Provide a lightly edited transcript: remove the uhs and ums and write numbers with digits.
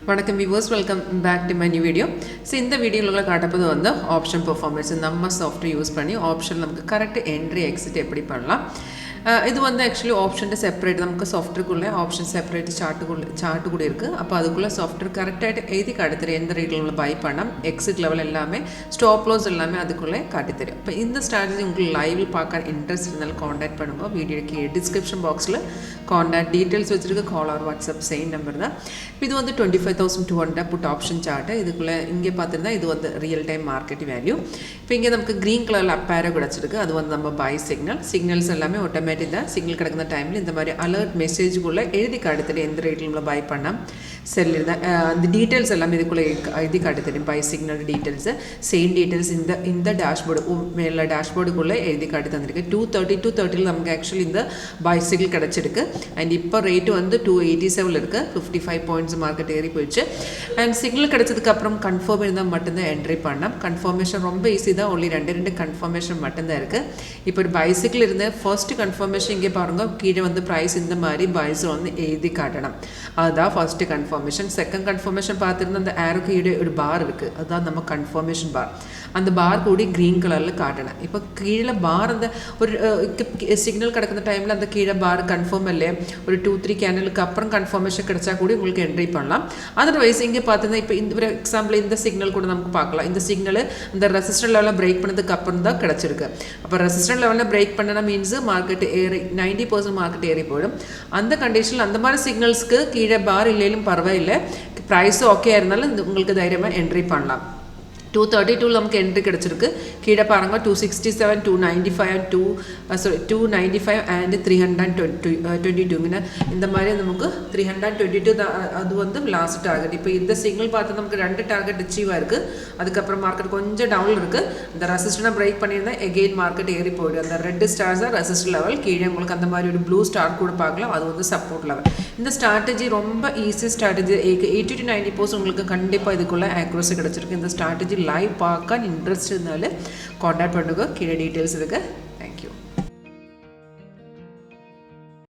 வணக்கம் viewers, welcome back to my new video. So இந்த வீடியோல காட்டப்போது வந்து ஆப்ஷன் பெர்ஃபார்மன்ஸ் நம்ம சாஃப்ட்வேர் யூஸ் பண்ணி ஆப்ஷன் நமக்கு கரெக்ட் என்ட்ரி எக்ஸிட் எப்படி பண்ணலாம். இது வந்து ஆக்சுவலி ஆப்ஷன் செப்பரேட் நமக்கு சாஃப்ட்வேர்க்குள்ளே ஆப்ஷன் செப்பரேட் சார்ட்டு கூட இருக்குது. அப்போ அதுக்குள்ளே சாஃப்ட்வேர் கரெக்டாகிட்டு எழுதி காட்டித்தரும் எந்த ரேட்டில் பை பண்ணால் எக்ஸிட் லெவல் எல்லாமே ஸ்டாப் லாஸ் எல்லாமே அதுக்குள்ளே காட்டித்தரும். இப்போ இந்த ஸ்ட்ராட்டஜி உங்களுக்கு லைவில் பார்க்க இன்ட்ரெஸ்ட் இருந்தாலும் காண்டாக்ட் பண்ணுங்க. வீடியோக்கு டிஸ்கிரிப்ஷன் பாக்ஸில் காண்டாக்ட் டீட்டெயில்ஸ் வச்சுருக்கு. Call or WhatsApp same number தான். இது வந்து 25,200 புட் ஆப்ஷன் சார்ட்டு. இதுக்குள்ளே இங்கே பார்த்துருந்தா இது வந்து ரியல் டைம் மார்க்கெட் வேல்யூ. இப்போ இங்கே நமக்கு க்ரீன் கலரில் அப்பேரோ கிடச்சிருக்கு. அது வந்து நம்ம பை சிக்னல்ஸ் எல்லாமே ஆட்டோமேட்டிக் தான். சிக்னல் கிடக்கிற டைமில் இந்த மாதிரி அலர்ட் மெசேஜுக்குள்ளே எழுதி காட்டுத்தரும் எந்த ரேட்டில் நம்ம பை பண்ணால் செல் இருந்தால் அந்த டீட்டெயில்ஸ் எல்லாமே இதுக்குள்ளே எழுதி காட்டுத்தரும். Buy signal details same details இந்த டேஷ்போர்டு மேலே டேஷ்போர்டுக்குள்ளே எழுதி காட்டி தந்திருக்கு. 230 நமக்கு ஆக்சுவலி இந்த பை சிக்னல் கிடச்சிருக்கு. அண்ட் இப்போ ரேட்டு வந்து 287 இருக்குது. 55 பாயிண்ட்ஸ் மார்க்கெட் ஏறி போயிடுச்சு. அண்ட் சிக்னல் கிடச்சதுக்கப்புறம் கன்ஃபார்ம் இருந்தால் மட்டும்தான் என்ட்ரி பண்ணலாம். கன்ஃபர்மேஷன் ரொம்ப ஈஸி தான். ஒன்லி ரெண்டு கன்ஃபர்மேஷன் மட்டும்தான் இருக்குது. இப்போ ஒரு பைசிக்கிள் இருந்த ஃபர்ஸ்ட் கன்ஃபர்மேஷன் இங்கே பாருங்கள். கீழே வந்து ப்ரைஸ் இந்த மாதிரி பைஸ் வந்து எழுதி காட்டணும். அதுதான் ஃபர்ஸ்ட் கன்ஃபர்மேஷன். செகண்ட் கன்ஃபர்மேஷன் பார்த்துருந்தா அந்த ஏரோ கீழே ஒரு பார் இருக்குது. அதுதான் நம்ம கன்ஃபர்மேஷன் பார். அந்த பார் கூடி க்ரீன் கலரில் காட்டணும். இப்போ கீழே பார் அந்த ஒரு சிக்னல் கிடக்கிற டைமில் அந்த கீழே பார் கன்ஃபார்ம் இல்லையே ஒரு 2-3 கேனலுக்கு அப்புறம் கன்ஃபர்மேஷன் கிடைச்சா கூட உங்களுக்கு என்ட்ரி பண்ணலாம். அதர்வைஸ் இங்கே பார்த்துருந்தா இப்போ இந்த ஒரு எக்ஸாம்பிள் இந்த சிக்னல் கூட நமக்கு பார்க்கலாம். இந்த சிக்னல் இந்த ரெசிஸ்டன்ட் லெவலில் பிரேக் பண்ணதுக்கு அப்புறம் தான் கிடச்சிருக்கு. அப்போ ரெசிஸ்டன்ட் லெவலில் பிரேக் பண்ணனா மீன்ஸ் மார்க்கெட் ஏறி 90% மார்க்கெட் ஏறி போயிடும். அந்த கண்டிஷனில் அந்த மாதிரி சிக்னல்ஸ்க்கு கீழே பார் இல்லையிலும் பரவாயில்லை, ப்ரைஸும் ஓகே இருந்தாலும் உங்களுக்கு தைரியமாக என்ட்ரி பண்ணலாம். 232 நமக்கு என்ட்ரி கிடச்சிருக்கு. கீழே பாருங்கள் 267, 295 அண்ட் 322 இந்த மாதிரி நமக்கு 322 அது வந்து லாஸ்ட் டார்கெட். இப்போ இந்த சிக்னல் பார்த்து நமக்கு 2 டார்கெட் அச்சீவாக இருக்குது. அதுக்கப்புறம் மார்க்கெட் கொஞ்சம் டவுன் இருக்குது. இந்த ரெசிஸ்டன்ட் பிரேக் பண்ணியிருந்தால் எகெயின் மார்க்கெட் ஏறி போயிடும். அந்த ரெட் ஸ்டார்ஸ் தான் ரெசிஸ்டன்ட் லெவல். கீழே உங்களுக்கு அந்த மாதிரி ஒரு ப்ளூ ஸ்டார் கூட பார்க்கலாம். அது வந்து சப்போர்ட் லெவல். இந்த ஸ்ட்ராட்டஜி ரொம்ப ஈஸி ஸ்ட்ராட்டஜி. 80-90% உங்களுக்கு கண்டிப்பாக இதுக்குள்ளே ஆக்யூரசி கிடச்சிருக்கு. இந்த ஸ்ட்ராட்டஜி லைவ் பார்க்க இன்ட்ரெஸ்ட் இருந்தாலும் காண்டாக்ட் பண்ணுங்க. கீழே டீட்டெயில்ஸ் இருக்குது.